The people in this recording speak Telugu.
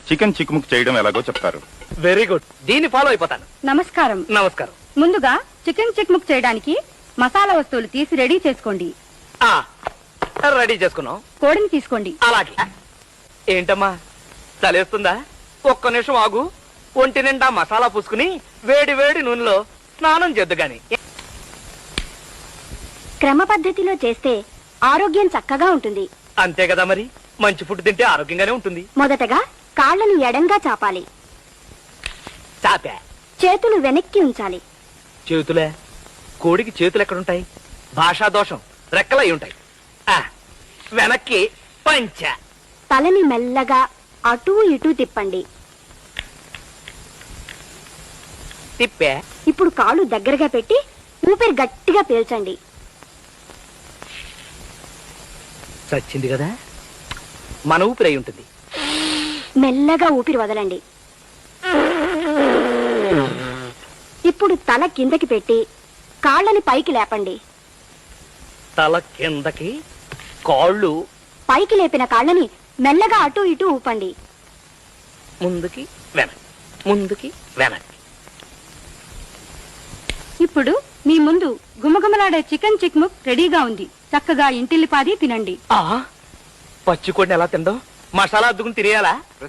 చికెన్ చిక్ముక్ చేయడం ఎలాగో చెప్తారు. వెరీ గుడ్, దీన్ని ఫాలో అయిపోతాను. నమస్కారం. నమస్కారం. ముందుగా చికెన్ చిక్ముక్ చేయడానికి మసాలా వస్తువులు తీసి రెడీ చేసుకోండి. రెడీ చేసుకున్నాం. కోడిని తీసుకోండి. అలాగే. ఏంటమ్మా చలేస్తుందా? ఒక్క నిమిషం ఆగు. ఒంటి నిండా మసాలా పూసుకుని వేడి వేడి నూనెలో స్నానం చేద్దు గాని. క్రమ పద్ధతిలో చేస్తే ఆరోగ్యం చక్కగా ఉంటుంది. అంతే కదా మరి, మంచి ఫుడ్ తింటే ఆరోగ్యంగానే ఉంటుంది. మొదటగా కాళ్లను ఎడంగా చాపాలి. చాపా. చేతులు వెనక్కి ఉంచాలి. చేతులే? కోడికి చేతులు ఎక్కడుంటాయి? భాషా దోషం, రెక్కలై ఉంటాయి. వెనక్కి పంచ. తలని మెల్లగా అటూ ఇటూ తిప్పండి. తిప్పే. ఇప్పుడు కాళ్ళు దగ్గరగా పెట్టి ఊపిరి గట్టిగా పీల్చండి. చచ్చింది కదా, మన ఊపిరి అయి ఉంటుంది. మెల్లగా ఊపిరి వదలండి. ఇప్పుడు తల కిందకి పెట్టి కాళ్ళని పైకి లేపండి. తల కిందకి, కాళ్ళు పైకి లేపిన కాళ్ళని మెల్లగా అటూ ఇటూ ఊపండి. ముందుకి వెనక్కి, ముందుకి వెనక్కి. ఇప్పుడు మీ ముందు గుమగుమలాడే చికెన్ చిక్ముక్ రెడీగా ఉంది. చక్కగా ఇంటిల్లిపాది తినండి. పచ్చి కోడిని ఎలా తిందాం? మసాలా అద్దుకుని తినేయాలా?